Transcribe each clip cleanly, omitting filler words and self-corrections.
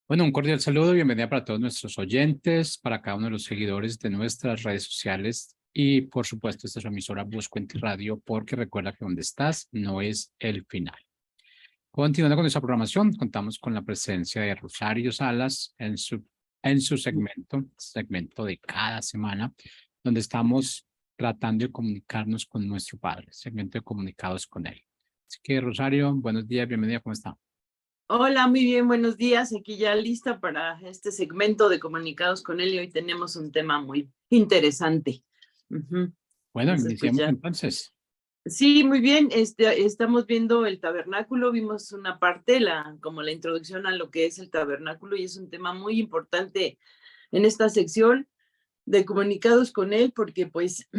Bueno, un cordial saludo, bienvenida para todos nuestros oyentes, para cada uno de los seguidores de nuestras redes sociales y por supuesto esta es su emisora Buscuenti Radio porque recuerda que donde estás no es el final. Continuando con nuestra programación, contamos con la presencia de Rosario Salas en su segmento de cada semana, donde estamos tratando de comunicarnos con nuestro Padre, segmento de comunicados con Él. Así que Rosario, buenos días, bienvenida, ¿cómo está? Hola, muy bien, buenos días. Aquí ya lista para este segmento de Comunicados con él y hoy tenemos un tema muy interesante. Ujú. Bueno, Entonces, pues iniciemos ya. entonces. Sí, muy bien. Estamos viendo el tabernáculo, vimos una parte, como la introducción a lo que es el tabernáculo y es un tema muy importante en esta sección de comunicados con él, porque pues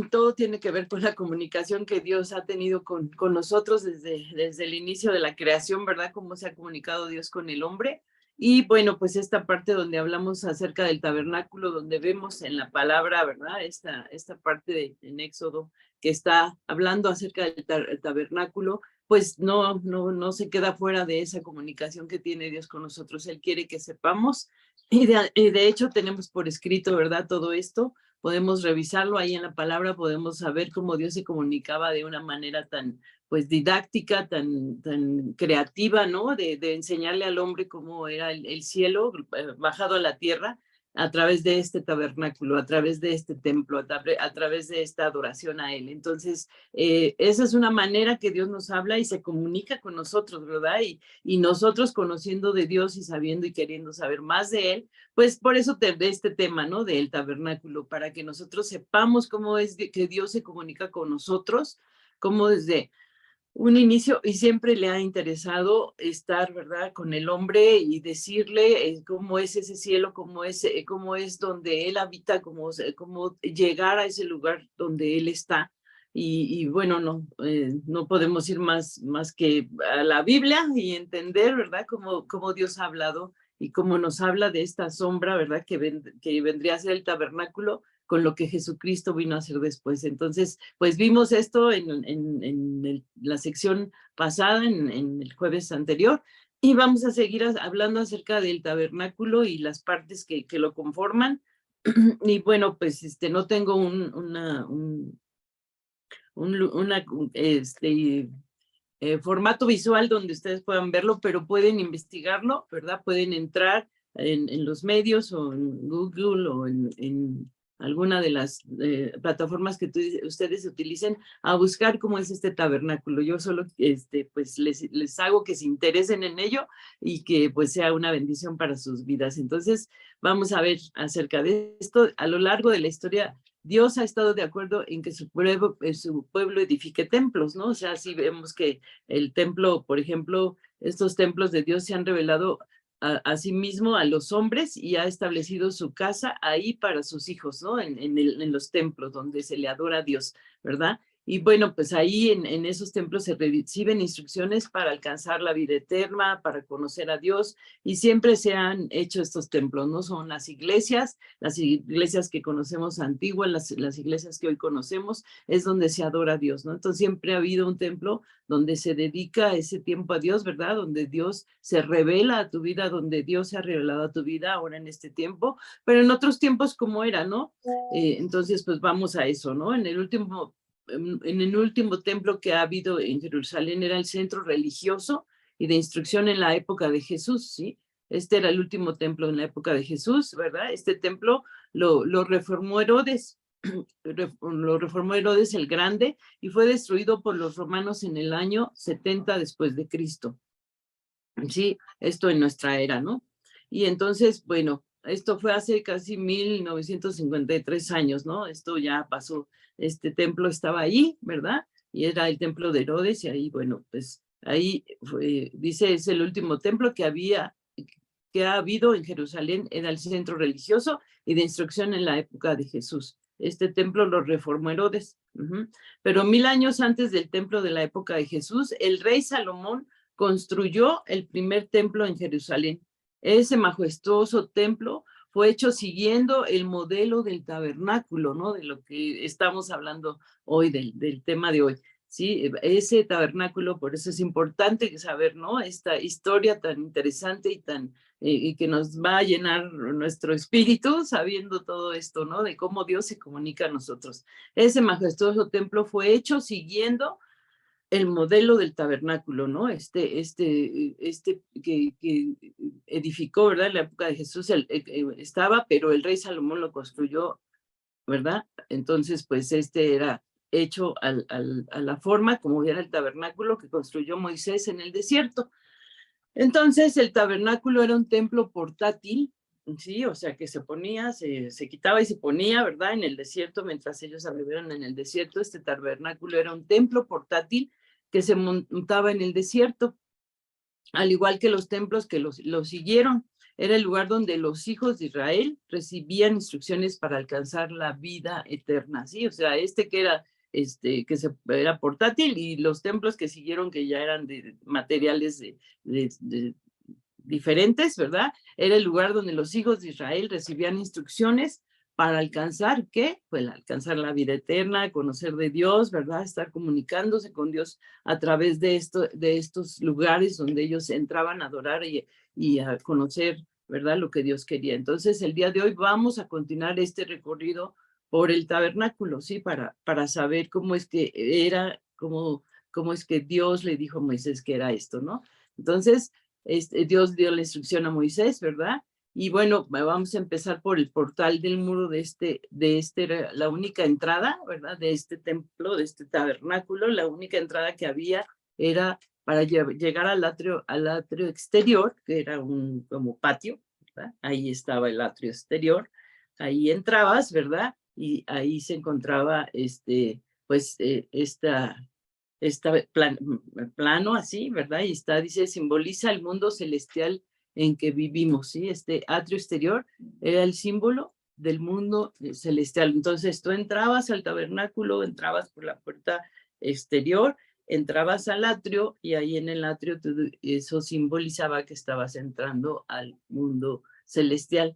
todo tiene que ver con la comunicación que Dios ha tenido con nosotros desde el inicio de la creación, ¿verdad? Cómo se ha comunicado Dios con el hombre. Y bueno, pues esta parte donde hablamos acerca del tabernáculo, donde vemos en la palabra, ¿verdad? Esta parte en Éxodo que está hablando acerca del tabernáculo, pues no se queda fuera de esa comunicación que tiene Dios con nosotros. Él quiere que sepamos y de hecho tenemos por escrito, ¿verdad? Todo esto, podemos revisarlo ahí en la palabra, podemos saber cómo Dios se comunicaba de una manera tan, pues, didáctica, tan creativa, ¿no? De enseñarle al hombre cómo era el cielo bajado a la tierra a través de este tabernáculo, a través de este templo, a través de esta adoración a Él. Entonces, esa es una manera que Dios nos habla y se comunica con nosotros, ¿verdad? Y nosotros conociendo de Dios y sabiendo y queriendo saber más de Él, pues por eso de este tema, ¿no? Del tabernáculo, para que nosotros sepamos cómo es que Dios se comunica con nosotros, cómo desde un inicio y siempre le ha interesado estar, ¿verdad?, con el hombre y decirle cómo es ese cielo, cómo es donde él habita, cómo llegar a ese lugar donde él está. Y bueno, no podemos ir más que a la Biblia y entender, ¿verdad?, cómo Dios ha hablado y cómo nos habla de esta sombra, ¿verdad?, que vendría a ser el tabernáculo con lo que Jesucristo vino a hacer después. Entonces, pues vimos esto en la sección pasada, en el jueves anterior, y vamos a seguir hablando acerca del tabernáculo y las partes que lo conforman. Y bueno, pues no tengo formato visual donde ustedes puedan verlo, pero pueden investigarlo, ¿verdad? Pueden entrar en los medios o en Google o en alguna de las plataformas que ustedes utilicen a buscar cómo es este tabernáculo. Yo solo pues les hago que se interesen en ello y que pues sea una bendición para sus vidas. Entonces vamos a ver acerca de esto. A lo largo de la historia Dios ha estado de acuerdo en que su pueblo edifique templos, ¿no? O sea, sí vemos que el templo, por ejemplo, estos templos de Dios se han revelado a sí mismo a los hombres y ha establecido su casa ahí para sus hijos, ¿no? En los templos donde se le adora a Dios, ¿verdad? Y bueno, pues ahí en esos templos se reciben instrucciones para alcanzar la vida eterna, para conocer a Dios, y siempre se han hecho estos templos, ¿no? Son las iglesias que conocemos antiguas, las iglesias que hoy conocemos, es donde se adora a Dios, ¿no? Entonces siempre ha habido un templo donde se dedica ese tiempo a Dios, ¿verdad? Donde Dios se revela a tu vida, donde Dios se ha revelado a tu vida ahora en este tiempo, pero en otros tiempos como era, ¿no? Entonces, pues vamos a eso, ¿no? En el último templo que ha habido en Jerusalén era el centro religioso y de instrucción en la época de Jesús, ¿sí? Este era el último templo en la época de Jesús, ¿verdad? Este templo lo reformó Herodes, lo reformó Herodes el Grande y fue destruido por los romanos en el año 70 después de Cristo. Sí, esto en nuestra era, ¿no? Y entonces, bueno, esto fue hace casi 1953 años, ¿no? Esto ya pasó, este templo estaba ahí, ¿verdad? Y era el templo de Herodes y ahí, bueno, pues ahí dice, es el último templo que ha habido en Jerusalén, era el centro religioso y de instrucción en la época de Jesús. Este templo lo reformó Herodes. Pero 1000 años antes del templo de la época de Jesús, el rey Salomón construyó el primer templo en Jerusalén. Ese majestuoso templo fue hecho siguiendo el modelo del tabernáculo, ¿no? De lo que estamos hablando hoy, del tema de hoy. ¿sí? Ese tabernáculo, por eso es importante saber, ¿no? Esta historia tan interesante y que nos va a llenar nuestro espíritu sabiendo todo esto, ¿no? De cómo Dios se comunica a nosotros. Ese majestuoso templo fue hecho siguiendo el modelo del tabernáculo, ¿no? Que edificó, ¿verdad? En la época de Jesús estaba, pero el rey Salomón lo construyó, ¿verdad? Entonces, pues era hecho a la forma como era el tabernáculo que construyó Moisés en el desierto. Entonces, el tabernáculo era un templo portátil, sí, o sea, que se ponía, se quitaba y se ponía, ¿verdad? En el desierto, mientras ellos anduvieron en el desierto, este tabernáculo era un templo portátil que se montaba en el desierto, al igual que los templos que lo siguieron. Era el lugar donde los hijos de Israel recibían instrucciones para alcanzar la vida eterna, ¿sí? O sea, que era era portátil, y los templos que siguieron, que ya eran de materiales de diferentes, ¿verdad? Era el lugar donde los hijos de Israel recibían instrucciones para alcanzar, ¿qué? Pues alcanzar la vida eterna, conocer de Dios, ¿verdad? Estar comunicándose con Dios a través de estos lugares donde ellos entraban a adorar y a conocer, ¿verdad? Lo que Dios quería. Entonces, el día de hoy vamos a continuar este recorrido por el tabernáculo, ¿sí? Para saber cómo es que era, cómo es que Dios le dijo a Moisés que era esto, ¿no? Entonces, Dios dio la instrucción a Moisés, ¿verdad? Y bueno, vamos a empezar por el portal del muro la única entrada, ¿verdad? De este templo, de este tabernáculo, la única entrada que había era para llegar al atrio exterior, que era un como patio, ¿verdad? Ahí estaba el atrio exterior, ahí entrabas, ¿verdad? Y ahí se encontraba plano así, ¿verdad? Y dice, simboliza el mundo celestial en que vivimos, ¿sí? Este atrio exterior era el símbolo del mundo celestial. Entonces tú entrabas al tabernáculo, entrabas por la puerta exterior, entrabas al atrio, y ahí en el atrio eso simbolizaba que estabas entrando al mundo celestial,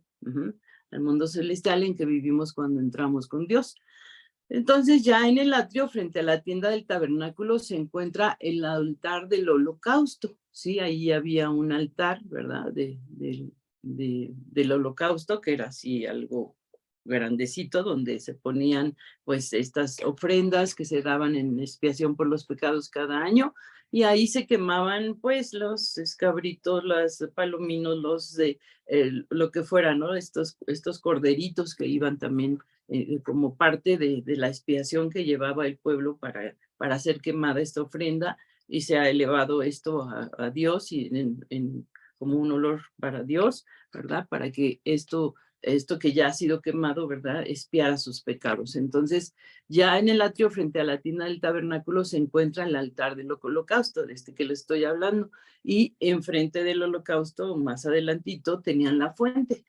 al mundo celestial en que vivimos cuando entramos con Dios. Entonces, ya en el atrio, frente a la tienda del tabernáculo, se encuentra el altar del holocausto, ¿sí? Ahí había un altar, ¿verdad? Del holocausto, que era así algo grandecito, donde se ponían, pues, estas ofrendas que se daban en expiación por los pecados cada año, y ahí se quemaban, pues, los escabritos, los palominos, lo que fuera, ¿no? Estos corderitos que iban también como parte de la expiación que llevaba el pueblo para ser quemada esta ofrenda, y se ha elevado esto a Dios y como un olor para Dios, ¿verdad? Para que esto que ya ha sido quemado, ¿verdad? Expiara sus pecados. Entonces, ya en el atrio frente a la tina del tabernáculo se encuentra el altar del holocausto, de este que le estoy hablando, y enfrente del holocausto, más adelantito, tenían la fuente.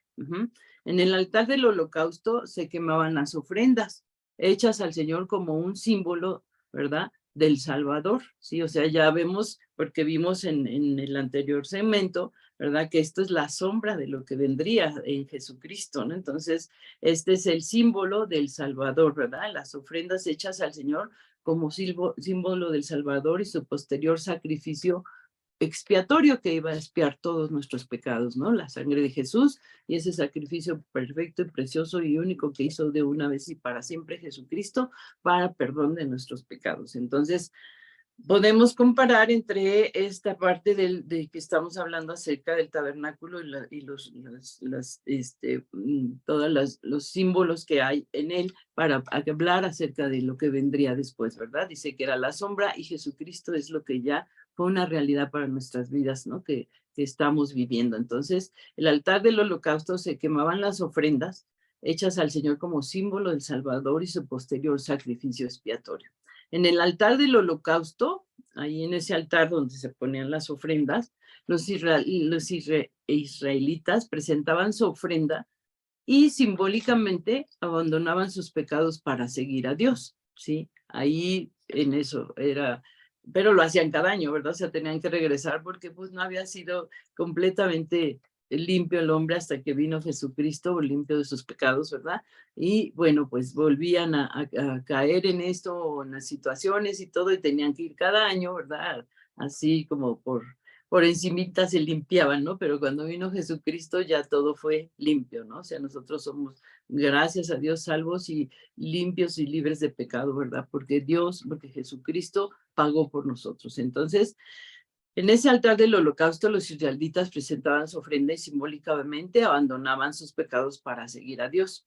En el altar del holocausto se quemaban las ofrendas hechas al Señor como un símbolo, ¿verdad? Del Salvador, ¿sí? O sea, ya vemos, porque vimos en el anterior segmento, ¿verdad? Que esto es la sombra de lo que vendría en Jesucristo, ¿no? Entonces, este es el símbolo del Salvador, ¿verdad? Las ofrendas hechas al Señor como símbolo del Salvador y su posterior sacrificio expiatorio que iba a expiar todos nuestros pecados, ¿no? La sangre de Jesús y ese sacrificio perfecto y precioso y único que hizo de una vez y para siempre Jesucristo para perdón de nuestros pecados. Entonces, podemos comparar entre esta parte de que estamos hablando acerca del tabernáculo y todos los símbolos que hay en él para hablar acerca de lo que vendría después, ¿verdad? Dice que era la sombra y Jesucristo es lo que ya fue una realidad para nuestras vidas, ¿no? Que estamos viviendo. Entonces, el altar del holocausto se quemaban las ofrendas hechas al Señor como símbolo del Salvador y su posterior sacrificio expiatorio. En el altar del holocausto, ahí en ese altar donde se ponían las ofrendas, los israelitas presentaban su ofrenda y simbólicamente abandonaban sus pecados para seguir a Dios, ¿sí? Ahí en eso era, pero lo hacían cada año, ¿verdad? O sea, tenían que regresar porque pues no había sido completamente limpio el hombre hasta que vino Jesucristo, limpio de sus pecados, ¿verdad? Y bueno, pues volvían a caer en esto, o en las situaciones y todo, y tenían que ir cada año, ¿verdad? Así como por encimita se limpiaban, ¿no? Pero cuando vino Jesucristo ya todo fue limpio, ¿no? O sea, nosotros somos, gracias a Dios, salvos y limpios y libres de pecado, ¿verdad? Porque Jesucristo pagó por nosotros. Entonces, en ese altar del holocausto, los israelitas presentaban su ofrenda y simbólicamente abandonaban sus pecados para seguir a Dios.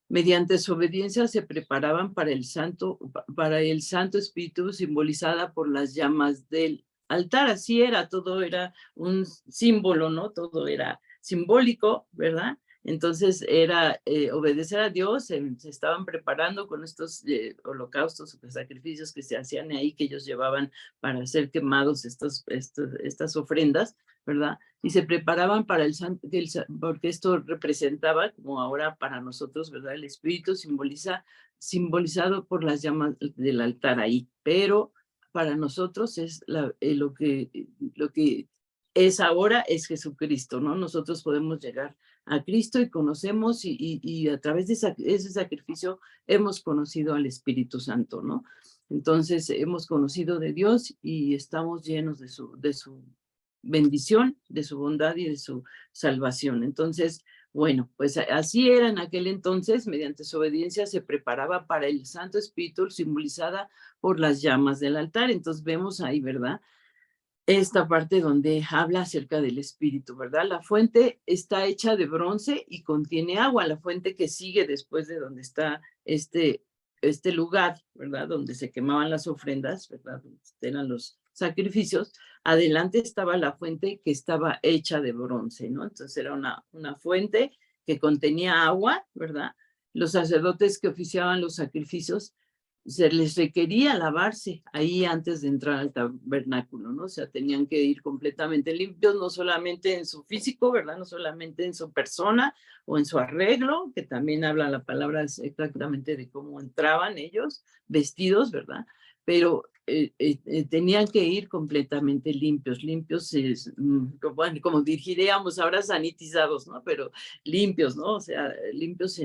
Mediante su obediencia se preparaban para el Santo Espíritu, simbolizada por las llamas del altar. Así era, todo era un símbolo, ¿no? Todo era simbólico, ¿verdad? Entonces era obedecer a Dios, se estaban preparando con estos holocaustos o sacrificios que se hacían ahí, que ellos llevaban para ser quemados estas ofrendas, ¿verdad? Y se preparaban para porque esto representaba, como ahora para nosotros, ¿verdad? El Espíritu simbolizado por las llamas del altar ahí, pero para nosotros es lo que es ahora es Jesucristo, ¿no? Nosotros podemos llegar a Cristo y conocemos y a través de ese sacrificio hemos conocido al Espíritu Santo, ¿no? Entonces hemos conocido de Dios y estamos llenos de su bendición, de su bondad y de su salvación. Entonces, bueno, pues así era en aquel entonces, mediante su obediencia se preparaba para el Santo Espíritu, simbolizada por las llamas del altar. Entonces vemos ahí, ¿verdad? Esta parte donde habla acerca del Espíritu, ¿verdad? La fuente está hecha de bronce y contiene agua. La fuente que sigue después de donde está este lugar, ¿verdad? Donde se quemaban las ofrendas, ¿verdad? Donde eran los sacrificios. Adelante estaba la fuente que estaba hecha de bronce, ¿no? Entonces era una fuente que contenía agua, ¿verdad? Los sacerdotes que oficiaban los sacrificios se les requería lavarse ahí antes de entrar al tabernáculo, ¿no? O sea, tenían que ir completamente limpios, no solamente en su físico, ¿verdad? No solamente en su persona o en su arreglo, que también habla la palabra exactamente de cómo entraban ellos, vestidos, ¿verdad? Pero tenían que ir completamente limpios, bueno, como diríamos ahora sanitizados, ¿no? Pero limpios, ¿no? O sea, limpios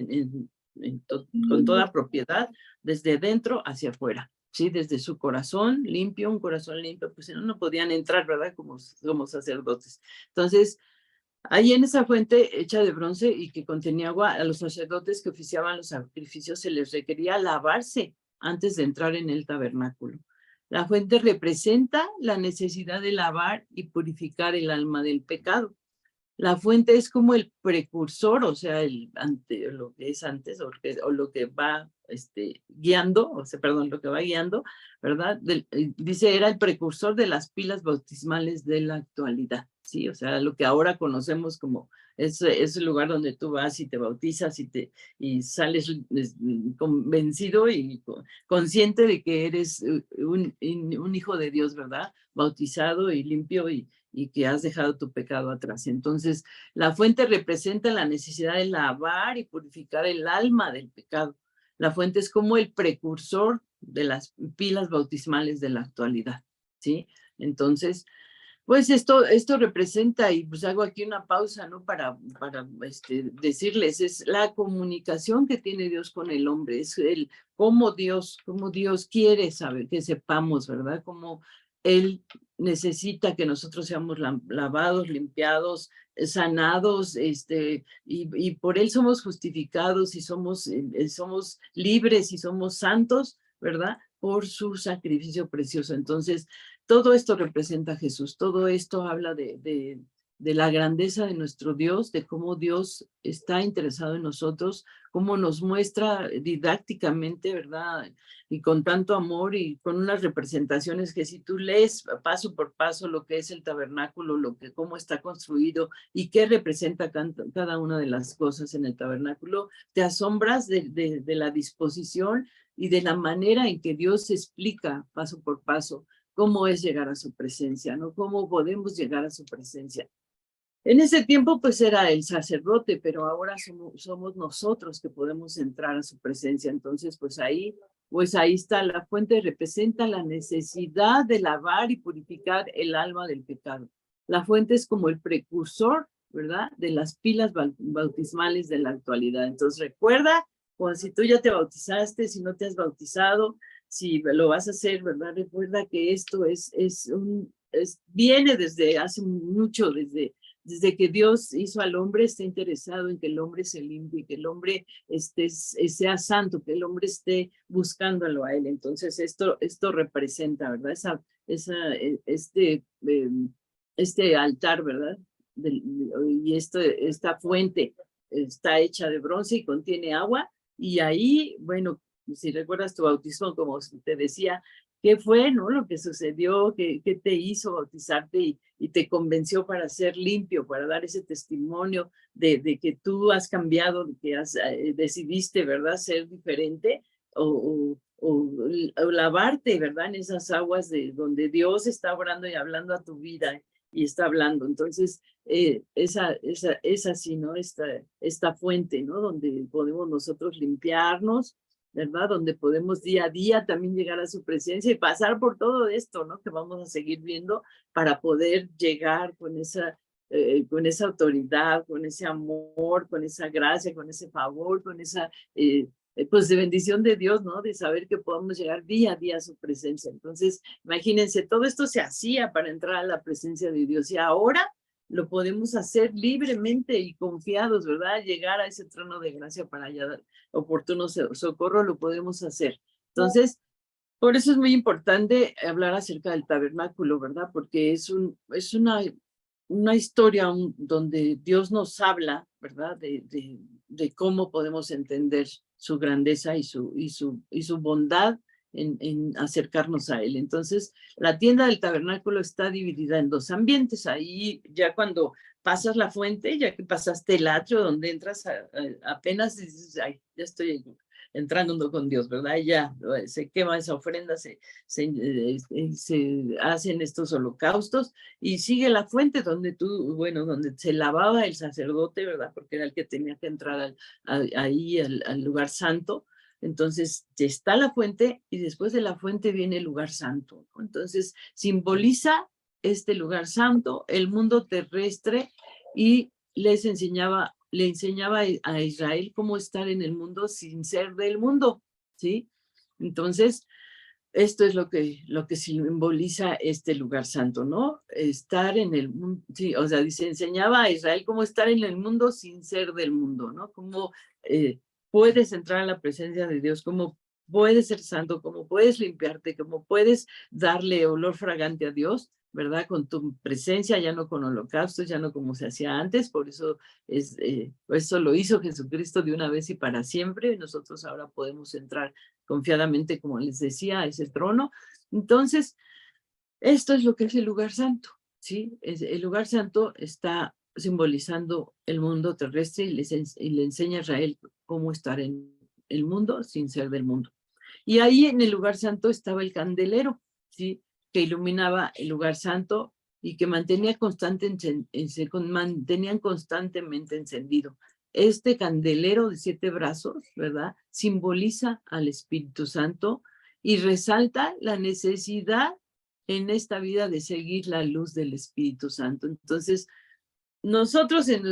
con toda propiedad, desde dentro hacia afuera, ¿sí? Desde su corazón limpio, un corazón limpio, pues si no, no podían entrar, ¿verdad? Como sacerdotes. Entonces, ahí en esa fuente hecha de bronce y que contenía agua, a los sacerdotes que oficiaban los sacrificios se les requería lavarse antes de entrar en el tabernáculo. La fuente representa la necesidad de lavar y purificar el alma del pecado. La fuente es como el precursor, o sea, lo que es antes o lo que va guiando, o sea, perdón, lo que va guiando, ¿verdad? Dice, era el precursor de las pilas bautismales de la actualidad, ¿sí? O sea, lo que ahora conocemos como es el lugar donde tú vas y te bautizas y sales convencido y consciente de que eres un hijo de Dios, ¿verdad? Bautizado y limpio y que has dejado tu pecado atrás. Entonces, la fuente representa la necesidad de lavar y purificar el alma del pecado. La fuente es como el precursor de las pilas bautismales de la actualidad, ¿sí? Entonces, pues esto representa, y pues hago aquí una pausa, ¿no? Para decirles, es la comunicación que tiene Dios con el hombre, es cómo Dios quiere saber, que sepamos, ¿verdad? Cómo Él necesita que nosotros seamos lavados, limpiados, sanados, y por Él somos justificados y somos libres y somos santos, ¿verdad? Por su sacrificio precioso. Entonces, todo esto representa a Jesús, todo esto habla de la grandeza de nuestro Dios, de cómo Dios está interesado en nosotros, cómo nos muestra didácticamente, ¿verdad? Y con tanto amor y con unas representaciones que si tú lees paso por paso lo que es el tabernáculo, cómo está construido y qué representa cada una de las cosas en el tabernáculo, te asombras de la disposición y de la manera en que Dios explica paso por paso cómo es llegar a su presencia, ¿no? Cómo podemos llegar a su presencia. En ese tiempo, pues era el sacerdote, pero ahora somos nosotros que podemos entrar a su presencia. Entonces, pues ahí está la fuente, representa la necesidad de lavar y purificar el alma del pecado. La fuente es como el precursor ¿verdad? De las pilas bautismales de la actualidad. Entonces recuerda, cuando si tú ya te bautizaste, si no te has bautizado, si lo vas a hacer, ¿verdad? Recuerda que esto viene desde hace mucho, desde que Dios hizo al hombre, está interesado en que el hombre se limpie, que el hombre sea santo, que el hombre esté buscándolo a él. Entonces esto representa, ¿verdad? Este altar, ¿verdad? Y esta fuente está hecha de bronce y contiene agua. Y ahí, bueno, si recuerdas tu bautismo, como te decía, ¿qué fue, no? Lo que sucedió, qué te hizo bautizarte y te convenció para ser limpio, para dar ese testimonio de que tú has cambiado, de que decidiste, ¿verdad?, ser diferente o lavarte, ¿verdad?, en esas aguas de donde Dios está orando y hablando a tu vida y está hablando. Entonces, es así, ¿no? Esta fuente, ¿no? Donde podemos nosotros limpiarnos, ¿verdad? Donde podemos día a día también llegar a su presencia y pasar por todo esto, ¿no? Que vamos a seguir viendo para poder llegar con esa autoridad, con ese amor, con esa gracia, con ese favor, con esa, pues de bendición de Dios, ¿no? De saber que podemos llegar día a día a su presencia. Entonces, imagínense, todo esto se hacía para entrar a la presencia de Dios y ahora lo podemos hacer libremente y confiados, ¿verdad? Llegar a ese trono de gracia para hallar oportuno socorro, lo podemos hacer. Entonces, por eso es muy importante hablar acerca del tabernáculo, ¿verdad? Porque es una historia donde Dios nos habla, ¿verdad? De cómo podemos entender su grandeza y su bondad en acercarnos a Él. Entonces, la tienda del tabernáculo está dividida en dos ambientes. Ahí ya cuando pasas la fuente, ya que pasaste el atrio donde entras apenas dices, ay, ya estoy entrando con Dios, ¿verdad? Y ya se quema esa ofrenda, se hacen estos holocaustos y sigue la fuente donde donde se lavaba el sacerdote, ¿verdad? Porque era el que tenía que entrar ahí al lugar santo. Entonces está la fuente y después de la fuente viene el lugar santo, ¿no? Entonces simboliza este lugar santo, el mundo terrestre, y le enseñaba a Israel cómo estar en el mundo sin ser del mundo, ¿sí? Entonces, esto es lo que simboliza este lugar santo, ¿no? Estar en el mundo, sí, o sea, dice, enseñaba a Israel cómo estar en el mundo sin ser del mundo, ¿no? Cómo puedes entrar a la presencia de Dios, cómo puedes ser santo, cómo puedes limpiarte, cómo puedes darle olor fragante a Dios, ¿verdad? Con tu presencia, ya no con holocaustos, ya no como se hacía antes, por eso eso lo hizo Jesucristo de una vez y para siempre, y nosotros ahora podemos entrar confiadamente, como les decía, a ese trono. Entonces, esto es lo que es el lugar santo, ¿sí? El lugar santo está simbolizando el mundo terrestre y le enseña a Israel cómo estar en el mundo sin ser del mundo. Y ahí en el lugar santo estaba el candelero, ¿sí? Que iluminaba el lugar santo y que mantenían constantemente encendido. Este candelero de 7 brazos, ¿verdad? Simboliza al Espíritu Santo y resalta la necesidad en esta vida de seguir la luz del Espíritu Santo. Entonces, nosotros en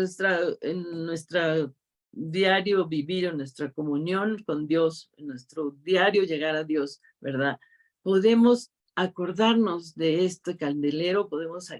nuestra diario vivir, en nuestra comunión con Dios, en nuestro diario llegar a Dios, ¿verdad? Podemos acordarnos de este candelero,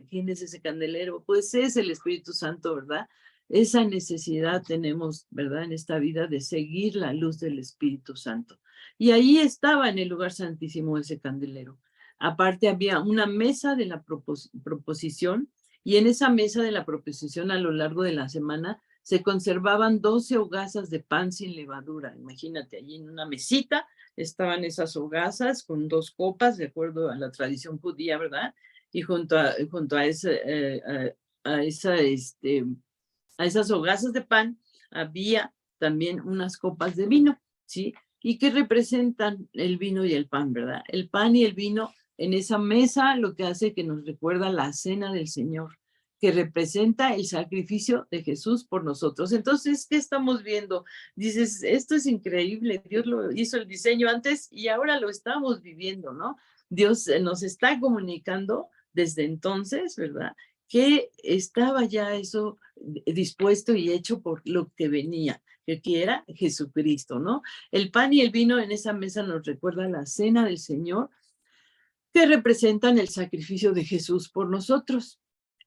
¿quién es ese candelero? Pues es el Espíritu Santo, ¿verdad? Esa necesidad tenemos, ¿verdad? En esta vida de seguir la luz del Espíritu Santo. Y ahí estaba en el lugar santísimo ese candelero. Aparte había una mesa de la proposición, y en esa mesa de la proposición a lo largo de la semana se conservaban 12 hogazas de pan sin levadura. Imagínate, allí en una mesita estaban esas hogazas con 2 copas, de acuerdo a la tradición judía, ¿verdad? Y junto a esas hogazas de pan había también unas copas de vino, ¿sí? ¿Y qué representan el vino y el pan, verdad? El pan y el vino en esa mesa lo que hace que nos recuerda la cena del Señor, que representa el sacrificio de Jesús por nosotros. Entonces, ¿qué estamos viendo? Dices, esto es increíble, Dios lo hizo el diseño antes y ahora lo estamos viviendo, ¿no? Dios nos está comunicando desde entonces, ¿verdad? que estaba ya eso dispuesto y hecho por lo que venía, que era Jesucristo, ¿no? El pan y el vino en esa mesa nos recuerda la cena del Señor, que representan el sacrificio de Jesús por nosotros.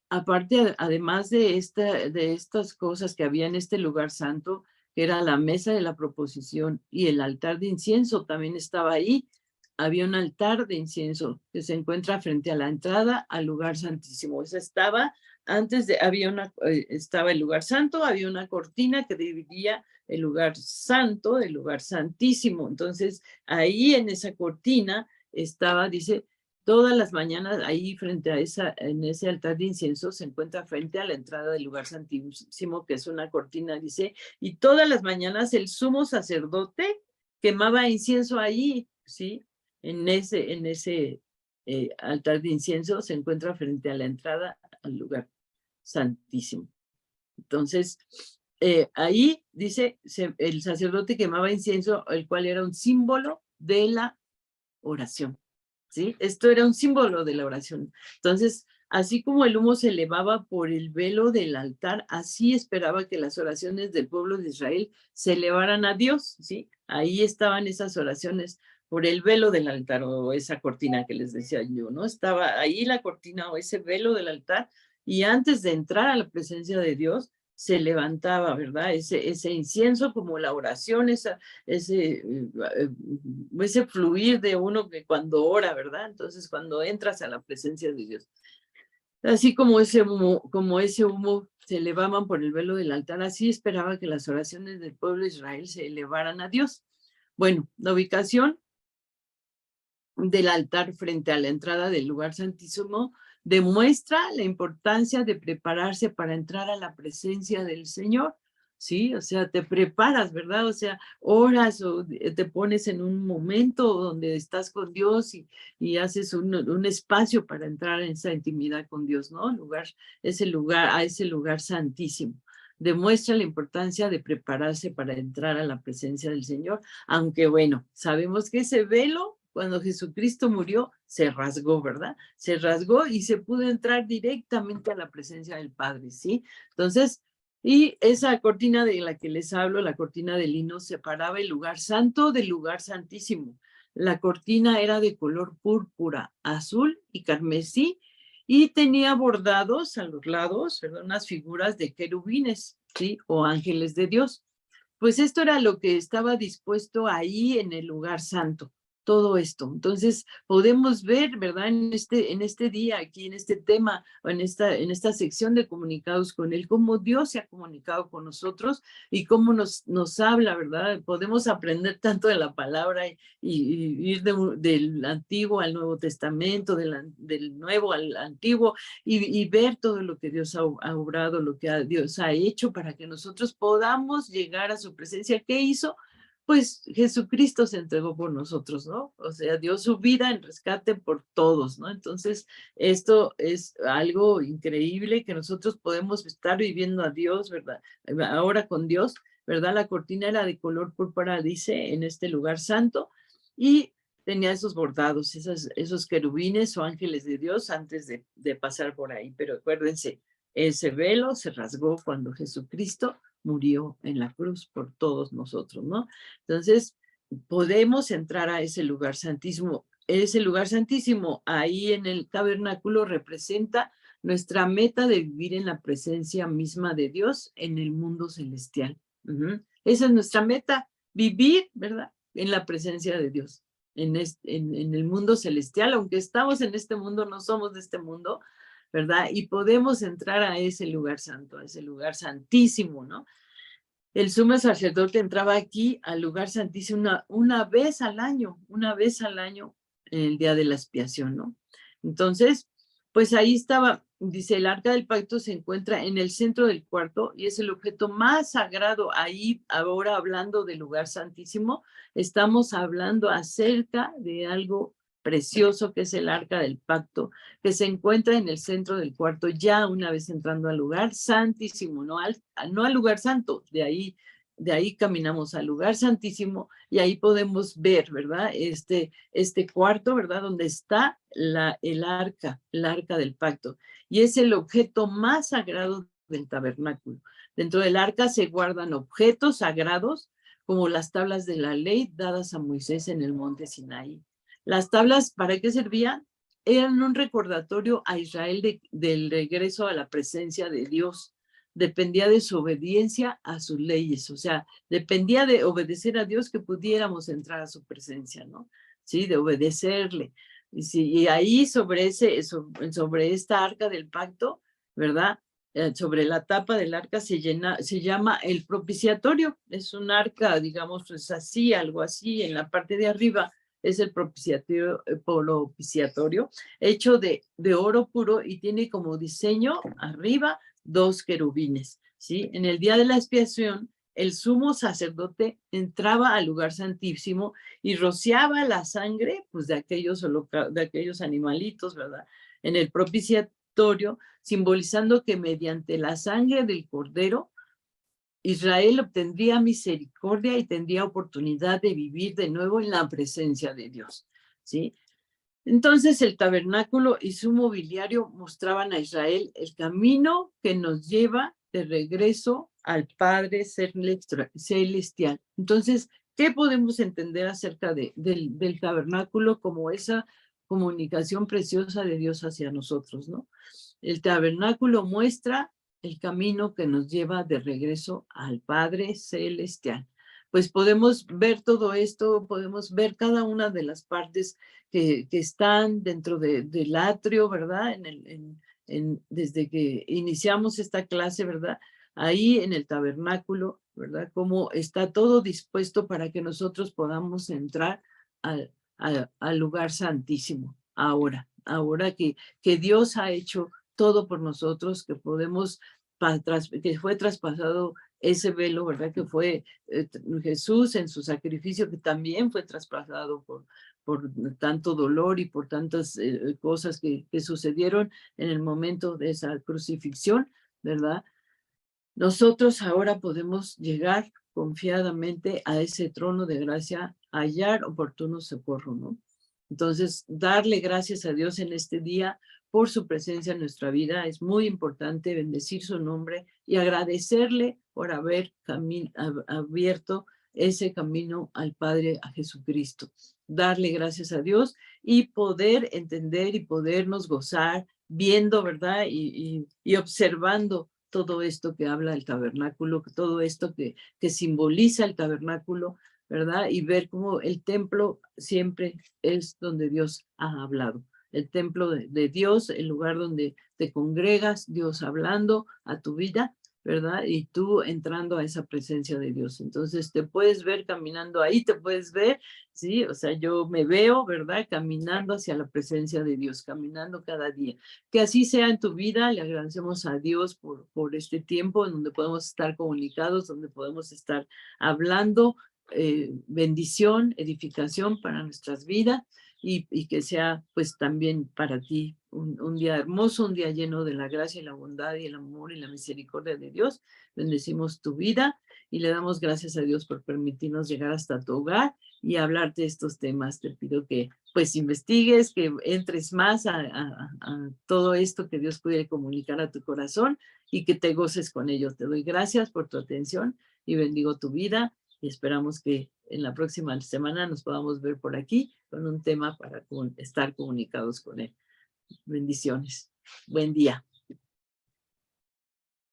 Aparte, además de estas cosas que había en este lugar santo, que era la mesa de la proposición y el altar de incienso, también estaba ahí. Había un altar de incienso que se encuentra frente a la entrada al lugar santísimo. Esa estaba antes de, estaba el lugar santo, había una cortina que dividía el lugar santo del lugar santísimo. Entonces, ahí en esa cortina estaba, dice, todas las mañanas ahí frente a en ese altar de incienso se encuentra frente a la entrada del lugar santísimo, que es una cortina, dice, y todas las mañanas el sumo sacerdote quemaba incienso ahí, ¿sí? En ese altar de incienso se encuentra frente a la entrada al lugar santísimo. Entonces, ahí dice, el sacerdote quemaba incienso, el cual era un símbolo de la oración. ¿Sí? Esto era un símbolo de la oración. Entonces, así como el humo se elevaba por el velo del altar, así esperaba que las oraciones del pueblo de Israel se elevaran a Dios, ¿sí? Ahí estaban esas oraciones por el velo del altar o esa cortina que les decía yo, ¿no? Estaba ahí la cortina o ese velo del altar y antes de entrar a la presencia de Dios, se levantaba, ¿verdad? Ese incienso como la oración, ese fluir de uno que cuando ora, ¿verdad? Entonces, cuando entras a la presencia de Dios. Así como ese humo se elevaban por el velo del altar, así esperaba que las oraciones del pueblo de Israel se elevaran a Dios. Bueno, la ubicación del altar frente a la entrada del lugar santísimo demuestra la importancia de prepararse para entrar a la presencia del Señor, ¿sí? O sea, te preparas, ¿verdad? O sea, oras o te pones en un momento donde estás con Dios y haces un espacio para entrar en esa intimidad con Dios, ¿no? A ese lugar santísimo. Demuestra la importancia de prepararse para entrar a la presencia del Señor, aunque bueno, sabemos que ese velo cuando Jesucristo murió, se rasgó, ¿verdad? Se rasgó y se pudo entrar directamente a la presencia del Padre, ¿sí? Entonces, y esa cortina de la que les hablo, la cortina de lino, separaba el lugar santo del lugar santísimo. La cortina era de color púrpura, azul y carmesí y tenía bordados a los lados, ¿verdad? Unas figuras de querubines, ¿sí? O ángeles de Dios. Pues esto era lo que estaba dispuesto ahí en el lugar santo, todo esto. Entonces, podemos ver, ¿verdad? En este día, aquí en este tema, o en esta sección de comunicados con Él, cómo Dios se ha comunicado con nosotros y cómo nos habla, ¿verdad? Podemos aprender tanto de la palabra y ir del Antiguo al Nuevo Testamento, del Nuevo al Antiguo, y ver todo lo que Dios ha obrado, lo que Dios ha hecho para que nosotros podamos llegar a su presencia. ¿Qué hizo? Pues Jesucristo se entregó por nosotros, ¿no? O sea, dio su vida en rescate por todos, ¿no? Entonces, esto es algo increíble que nosotros podemos estar viviendo a Dios, ¿verdad? Ahora con Dios, ¿verdad? La cortina era de color púrpura, dice, en este lugar santo, y tenía esos bordados, esos querubines o ángeles de Dios antes de pasar por ahí. Pero acuérdense, ese velo se rasgó cuando Jesucristo murió en la cruz por todos nosotros, ¿no? Entonces, podemos entrar a ese lugar santísimo. Ese lugar santísimo ahí en el tabernáculo representa nuestra meta de vivir en la presencia misma de Dios en el mundo celestial. Esa es nuestra meta, vivir, ¿verdad? En la presencia de Dios, en el mundo celestial, aunque estamos en este mundo, no somos de este mundo, ¿verdad? Y podemos entrar a ese lugar santo, a ese lugar santísimo, ¿no? El sumo sacerdote entraba aquí al lugar santísimo una vez al año, en el día de la expiación, ¿no? Entonces, pues ahí estaba, dice, el arca del pacto se encuentra en el centro del cuarto y es el objeto más sagrado. Ahí, ahora hablando del lugar santísimo, estamos hablando acerca de algo precioso que es el arca del pacto, que se encuentra en el centro del cuarto, ya una vez entrando al lugar santísimo, no al lugar santo, de ahí de ahí caminamos al lugar santísimo y ahí podemos ver, ¿verdad? Este cuarto, ¿verdad? Donde está el arca del pacto. Y es el objeto más sagrado del tabernáculo. Dentro del arca se guardan objetos sagrados como las tablas de la ley dadas a Moisés en el monte Sinaí. Las tablas, ¿para qué servían? Eran un recordatorio a Israel del regreso a la presencia de Dios. Dependía de su obediencia a sus leyes, o sea, dependía de obedecer a Dios que pudiéramos entrar a su presencia, ¿no? Sí, de obedecerle. Y ahí sobre esta arca del pacto, ¿verdad? Sobre la tapa del arca se llama el propiciatorio. Es un arca, digamos, pues así, algo así, en la parte de arriba es el propiciatorio hecho de oro puro y tiene como diseño arriba 2 querubines, ¿sí? En el día de la expiación, el sumo sacerdote entraba al lugar santísimo y rociaba la sangre, pues, de aquellos animalitos, ¿verdad? En el propiciatorio, simbolizando que mediante la sangre del cordero, Israel obtendría misericordia y tendría oportunidad de vivir de nuevo en la presencia de Dios, ¿sí? Entonces el tabernáculo y su mobiliario mostraban a Israel el camino que nos lleva de regreso al Padre Celestial. Entonces, ¿qué podemos entender acerca del tabernáculo como esa comunicación preciosa de Dios hacia nosotros, ¿no? El tabernáculo muestra el camino que nos lleva de regreso al Padre Celestial. Pues podemos ver todo esto, podemos ver cada una de las partes que están dentro del atrio, ¿verdad? Desde que iniciamos esta clase, ¿verdad? Ahí en el tabernáculo, ¿verdad? Cómo está todo dispuesto para que nosotros podamos entrar al lugar santísimo ahora que Dios ha hecho todo por nosotros, que podemos, que fue traspasado ese velo, ¿verdad? Que fue Jesús en su sacrificio, que también fue traspasado por tanto dolor y por tantas cosas que sucedieron en el momento de esa crucifixión, ¿verdad? Nosotros ahora podemos llegar confiadamente a ese trono de gracia, hallar oportuno socorro, ¿no? Entonces, darle gracias a Dios en este día por su presencia en nuestra vida es muy importante, bendecir su nombre y agradecerle por haber abierto ese camino al Padre, a Jesucristo. Darle gracias a Dios y poder entender y podernos gozar viendo, ¿verdad? Y observando todo esto que habla el tabernáculo, todo esto que simboliza el tabernáculo, ¿verdad? Y ver cómo el templo siempre es donde Dios ha hablado. El templo de Dios, el lugar donde te congregas, Dios hablando a tu vida, ¿verdad? Y tú entrando a esa presencia de Dios. Entonces te puedes ver caminando ahí, te puedes ver, ¿sí? O sea, yo me veo, ¿verdad? Caminando hacia la presencia de Dios, caminando cada día. Que así sea en tu vida. Le agradecemos a Dios por este tiempo en donde podemos estar comunicados, donde podemos estar hablando, bendición, edificación para nuestras vidas y que sea pues también para ti un día hermoso, un día lleno de la gracia y la bondad y el amor y la misericordia de Dios. Bendecimos tu vida y le damos gracias a Dios por permitirnos llegar hasta tu hogar y hablarte de estos temas. Te pido que pues investigues, que entres más a todo esto que Dios puede comunicar a tu corazón y que te goces con ellos. Te doy gracias por tu atención y bendigo tu vida y esperamos que en la próxima semana nos podamos ver por aquí con un tema para estar comunicados con él. Bendiciones. Buen día.